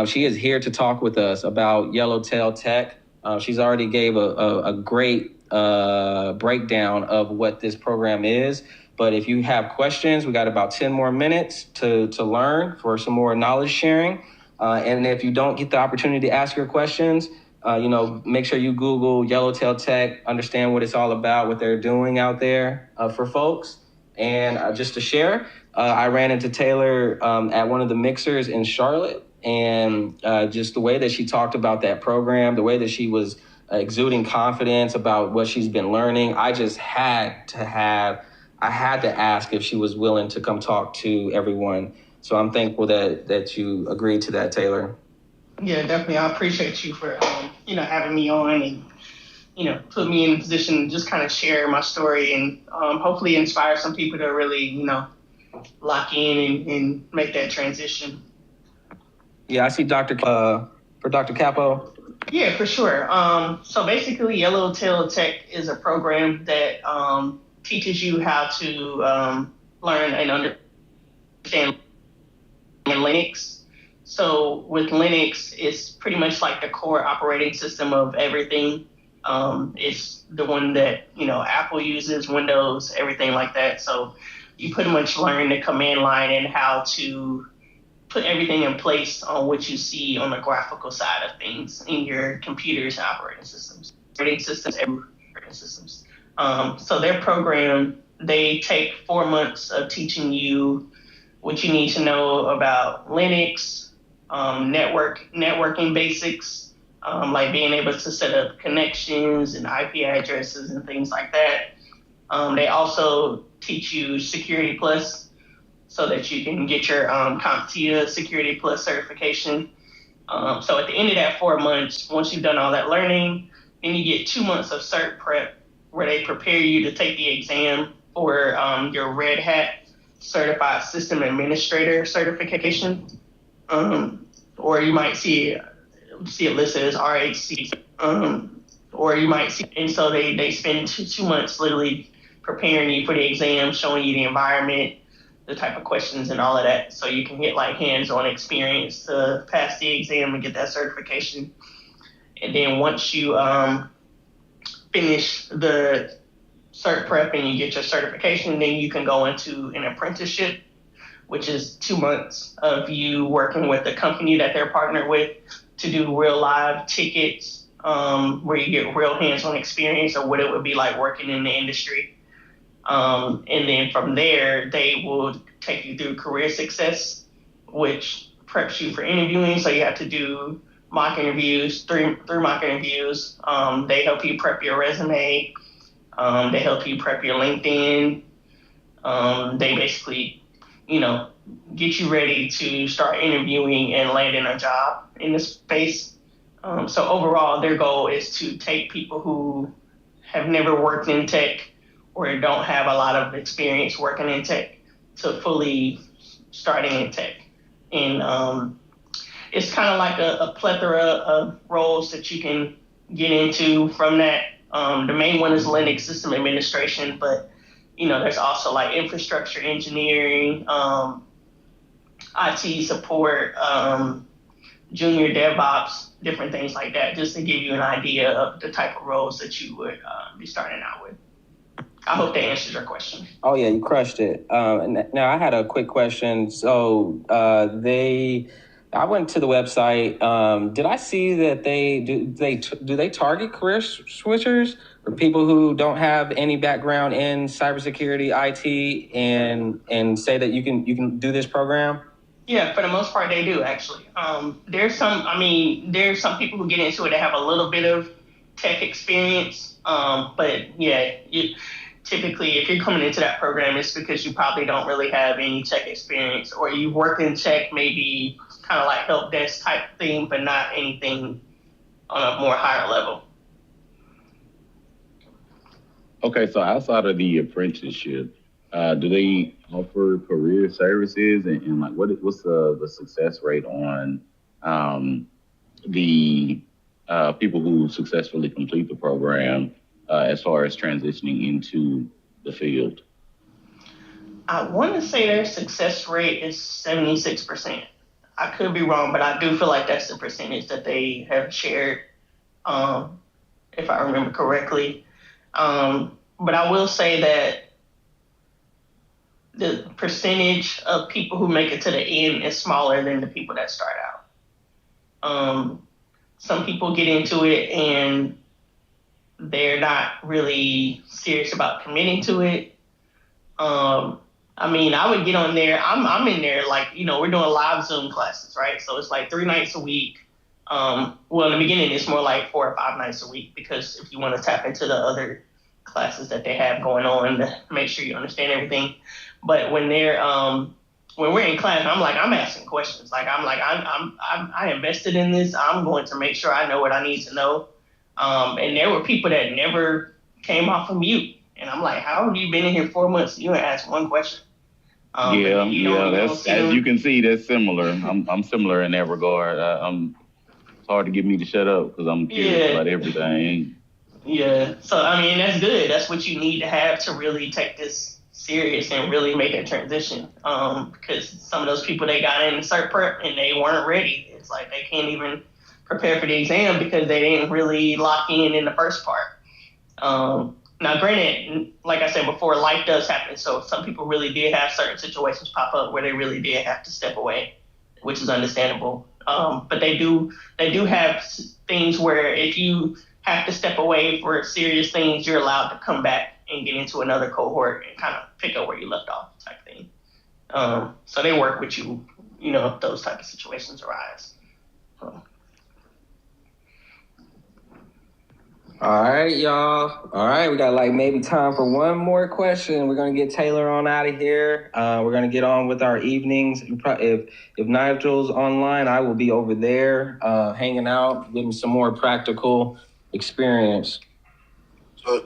she is here to talk with us about Yellowtail Tech. She's already gave a great breakdown of what this program is. But if you have questions, we got about 10 more minutes to learn for some more knowledge sharing. And if you don't get the opportunity to ask your questions, make sure you Google Yellowtail Tech, understand what it's all about, what they're doing out there for folks. And just to share, I ran into Taylor at one of the mixers in Charlotte, and just the way that she talked about that program, the way that she was exuding confidence about what she's been learning, I just had to ask if she was willing to come talk to everyone. So I'm thankful that you agreed to that, Taylor. Yeah, definitely. I appreciate you for having me on and put me in a position to just kind of share my story and hopefully inspire some people to really lock in and make that transition. Yeah, I see Dr. Capo. Yeah, for sure. So basically, Yellowtail Tech is a program that teaches you how to learn and understand Linux. So with Linux, it's pretty much like the core operating system of everything. It's the one that Apple uses, Windows, everything like that. So you pretty much learn the command line and how to put everything in place on what you see on the graphical side of things in your computers and operating systems. So their program, they take 4 months of teaching you what you need to know about Linux, networking basics, like being able to set up connections and IP addresses and things like that. They also teach you Security Plus, so that you can get your CompTIA Security Plus certification. So at the end of that 4 months, once you've done all that learning, then you get 2 months of cert prep, where they prepare you to take the exam for your Red Hat Certified System Administrator certification. Or you might see it listed as RHC. Or you might see, and so they spend 2 months literally preparing you for the exam, showing you the environment, the type of questions and all of that, so you can get like hands-on experience to pass the exam and get that certification. And then once you finish the cert prep and you get your certification, then you can go into an apprenticeship, which is 2 months of you working with the company that they're partnered with to do real live tickets, where you get real hands-on experience of what it would be like working in the industry. And then from there, they will take you through career success, which preps you for interviewing. So you have to do mock interviews, three mock interviews. They help you prep your resume. They help you prep your LinkedIn. They basically, get you ready to start interviewing and landing a job in this space. So overall, their goal is to take people who have never worked in tech or don't have a lot of experience working in tech to fully starting in tech. And it's kind of like a plethora of roles that you can get into from that. The main one is Linux system administration, but there's also like infrastructure engineering, IT support, junior DevOps, different things like that, just to give you an idea of the type of roles that you would be starting out with. I hope that answers your question. Oh yeah, you crushed it. Now I had a quick question. So I went to the website. Did I see that do they target career switchers or people who don't have any background in cybersecurity, IT, and say that you can do this program? Yeah, for the most part, they do actually. There's some people who get into it that have a little bit of tech experience, but yeah, typically, if you're coming into that program, it's because you probably don't really have any tech experience, or you work in tech, maybe kind of like help desk type thing, but not anything on a more higher level. Okay, so outside of the apprenticeship, do they offer career services and like what's the success rate on the people who successfully complete the program as far as transitioning into the field? I want to say their success rate is 76%. I could be wrong, but I do feel like that's the percentage that they have shared, if I remember correctly. But I will say that the percentage of people who make it to the end is smaller than the people that start out. Some people get into it and they're not really serious about committing to it. I would get on there. I'm in there like, we're doing live Zoom classes, right? So it's like 3 nights a week. Well, in the beginning, it's more like 4 or 5 nights a week, because if you want to tap into the other classes that they have going on to make sure you understand everything. But when we're in class, I'm asking questions. Like, I invested in this. I'm going to make sure I know what I need to know. And there were people that never came off of mute. And I'm like, how have you been in here 4 months? You didn't ask one question. That's, as you can see, that's similar. I'm similar in that regard. It's hard to get me to shut up because I'm curious about everything. Yeah. So, that's good. That's what you need to have to really take this serious and really make a transition. Because some of those people, they got in cert prep and they weren't ready. It's like they can't even prepare for the exam because they didn't really lock in the first part. Now, granted, like I said before, life does happen. So some people really did have certain situations pop up where they really did have to step away, which is understandable. But they do have things where if you have to step away for serious things, you're allowed to come back and get into another cohort and kind of pick up where you left off type thing. So they work with you, if those type of situations arise. All right, y'all. All right, we got like maybe time for one more question. We're gonna get Taylor on out of here. We're gonna get on with our evenings. If Nigel's online, I will be over there hanging out, getting some more practical experience.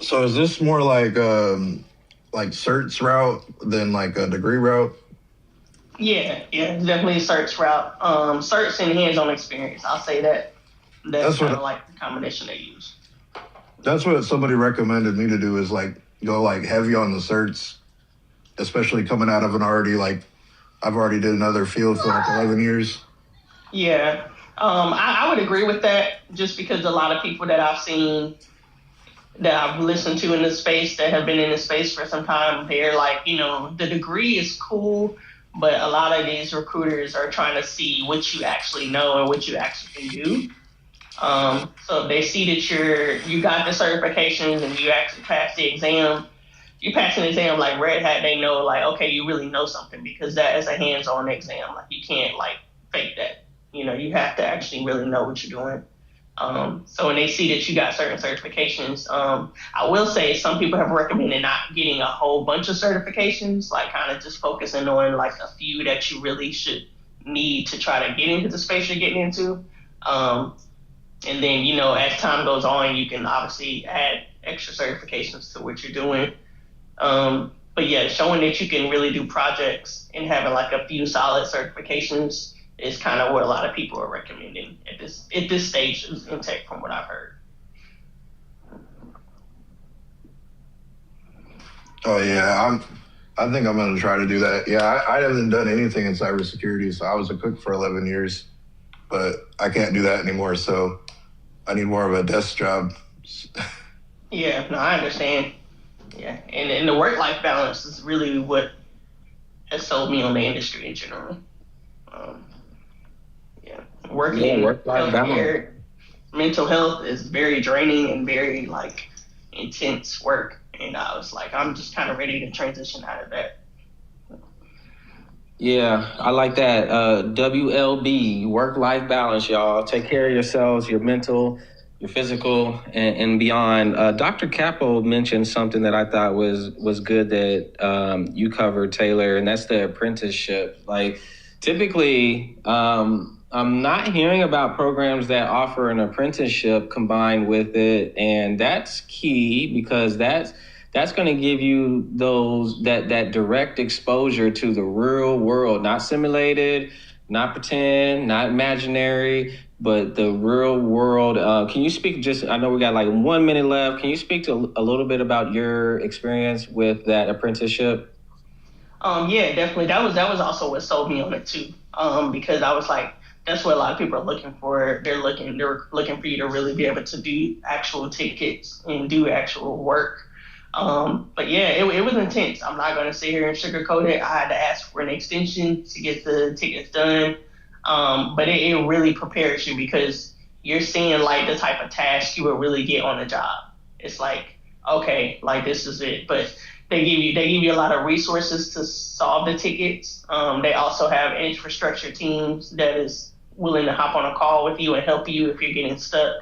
So is this more like certs route than like a degree route? Yeah, it's definitely a certs route. Certs and hands-on experience. I'll say that. That's kind of like the combination they use. That's what somebody recommended me to do, is like go like heavy on the certs, especially coming out of I've already did another field for like 11 years. Yeah, I would agree with that, just because a lot of people that I've seen, that I've listened to in this space, that have been in this space for some time, they're like, the degree is cool, but a lot of these recruiters are trying to see what you actually know and what you actually can do. So if they see that you got the certifications and you actually passed the exam, you pass an exam like Red Hat, they know like, okay, you really know something, because that is a hands-on exam. Like, you can't like fake that. You have to actually really know what you're doing. So when they see that you got certain certifications, I will say some people have recommended not getting a whole bunch of certifications, like kind of just focusing on like a few that you really should need to try to get into the space you're getting into. And then, as time goes on, you can obviously add extra certifications to what you're doing. But yeah, showing that you can really do projects and having like a few solid certifications is kind of what a lot of people are recommending at this stage in tech, from what I've heard. Oh yeah, I think I'm gonna try to do that. Yeah, I haven't done anything in cybersecurity, so I was a cook for 11 years, but I can't do that anymore. So I need more of a desk job. Yeah, no, I understand. Yeah, and the work-life balance is really what has sold me on the industry in general. Working in work-life healthcare, mental health is very draining and very like intense work. And I was like, I'm just kind of ready to transition out of that. Yeah, I like that. WLB, work-life balance, y'all. Take care of yourselves, your mental, your physical, and beyond. Dr. Capo mentioned something that I thought was good that you covered, Taylor, and that's the apprenticeship. Like, typically, I'm not hearing about programs that offer an apprenticeship combined with it, and that's key because that's going to give you that direct exposure to the real world, not simulated, not pretend, not imaginary, but the real world. Can you speak I know we got like 1 minute left. Can you speak to a little bit about your experience with that apprenticeship? Yeah, definitely. That was also what sold me on it too. Because I was like, that's what a lot of people are looking for. They're looking for you to really be able to do actual tickets and do actual work. But yeah, it was intense. I'm not going to sit here and sugarcoat it. I had to ask for an extension to get the tickets done. But it really prepares you because you're seeing like the type of tasks you would really get on the job. It's like, okay, like this is it. But they give you a lot of resources to solve the tickets. They also have infrastructure teams that is willing to hop on a call with you and help you if you're getting stuck.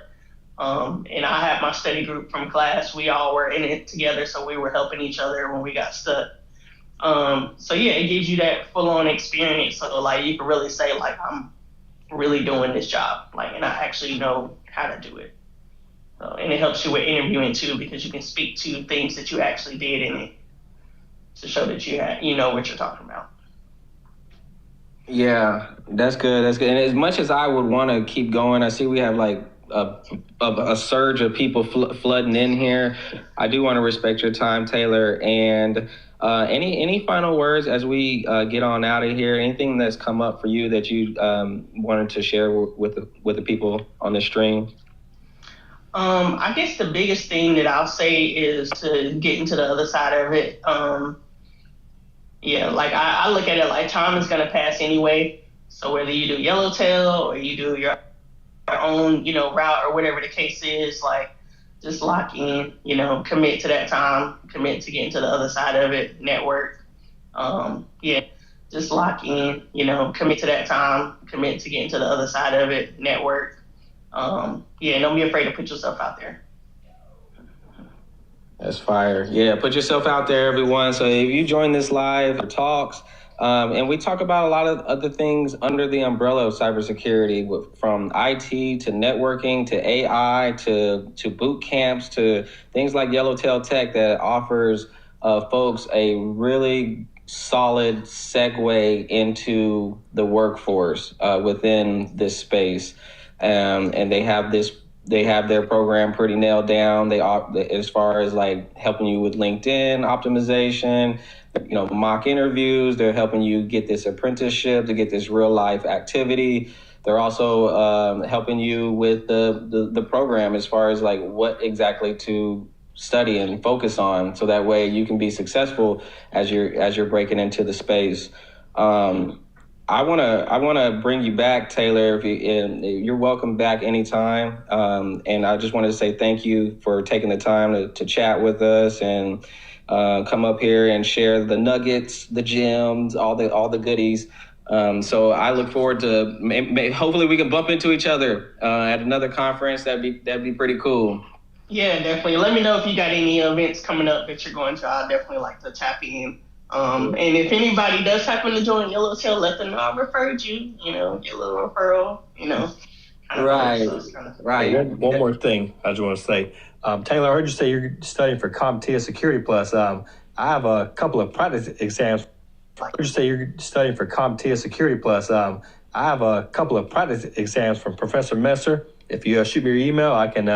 And I had my study group from class. We all were in it together, so we were helping each other when we got stuck. So yeah, it gives you that full-on experience. So like you can really say like I'm really doing this job, like, and I actually know how to do it. And it helps you with interviewing too because you can speak to things that you actually did in it to show that you know what you're talking about. Yeah, that's good. That's good. And as much as I would want to keep going, I see we have like a surge of people flooding in here. I do want to respect your time, Taylor. And any final words as we get on out of here? Anything that's come up for you that you wanted to share with the people on the stream? I guess the biggest thing that I'll say is to get into the other side of it. Yeah, like I look at it like time is gonna pass anyway. So whether you do Yellowtail or you do your own, route or whatever the case is, like just lock in, commit to that time, commit to getting to the other side of it, network. Yeah, just lock in, commit to that time, commit to getting to the other side of it, network. Yeah, don't be afraid to put yourself out there. That's fire. Yeah, put yourself out there, everyone. So if you join this live talks, and we talk about a lot of other things under the umbrella of cybersecurity, from IT to networking to AI to boot camps to things like Yellowtail Tech that offers folks a really solid segue into the workforce within this space. And they have their program pretty nailed down. As far as like helping you with LinkedIn optimization, mock interviews. They're helping you get this apprenticeship to get this real life activity. They're also helping you with the program as far as like what exactly to study and focus on, so that way you can be successful as you're breaking into the space. I wanna bring you back, Taylor. You're welcome back anytime. And I just wanted to say thank you for taking the time to chat with us and come up here and share the nuggets, the gems, all the goodies So I look forward to hopefully we can bump into each other at another conference. That'd be pretty cool. Yeah, definitely. Let me know if you got any events coming up that you're going to. I'd definitely like to tap in. And if anybody does happen to join Yellowtail, let them know I referred you. You know, get a little referral. You know. Right. Right. One more thing I just want to say, Taylor. I heard you say you're studying for CompTIA Security Plus. I have a couple of practice exams. I heard you say you're studying for CompTIA Security Plus. I have a couple of practice exams from Professor Messer. If you shoot me your email, I can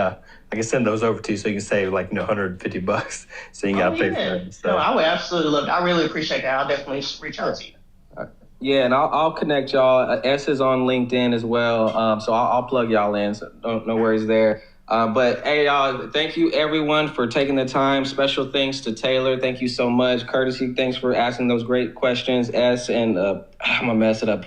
send those over to you so you can save like $150. So you got to pay for it. So. No, I would absolutely love it. I really appreciate that. I'll definitely reach out to you. Yeah, and I'll connect y'all. S is on LinkedIn as well, so I'll plug y'all in. So no worries there. But hey, y'all, thank you everyone for taking the time. Special thanks to Taylor. Thank you so much. Courtesy, thanks for asking those great questions. S and I'm gonna mess it up.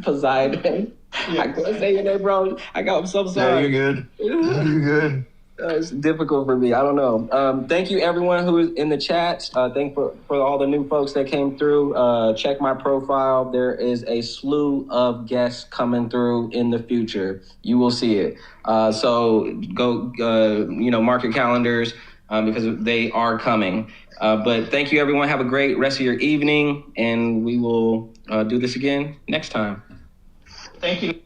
Poseidon. Yeah. I couldn't say your name, bro. I'm so sorry. Yeah, you're good. You're good. It's difficult for me. I don't know. Thank you, everyone who is in the chat. Thank for all the new folks that came through. Check my profile. There is a slew of guests coming through in the future. You will see it. So go, mark your calendars because they are coming. But thank you, everyone. Have a great rest of your evening, and we will do this again next time. Thank you.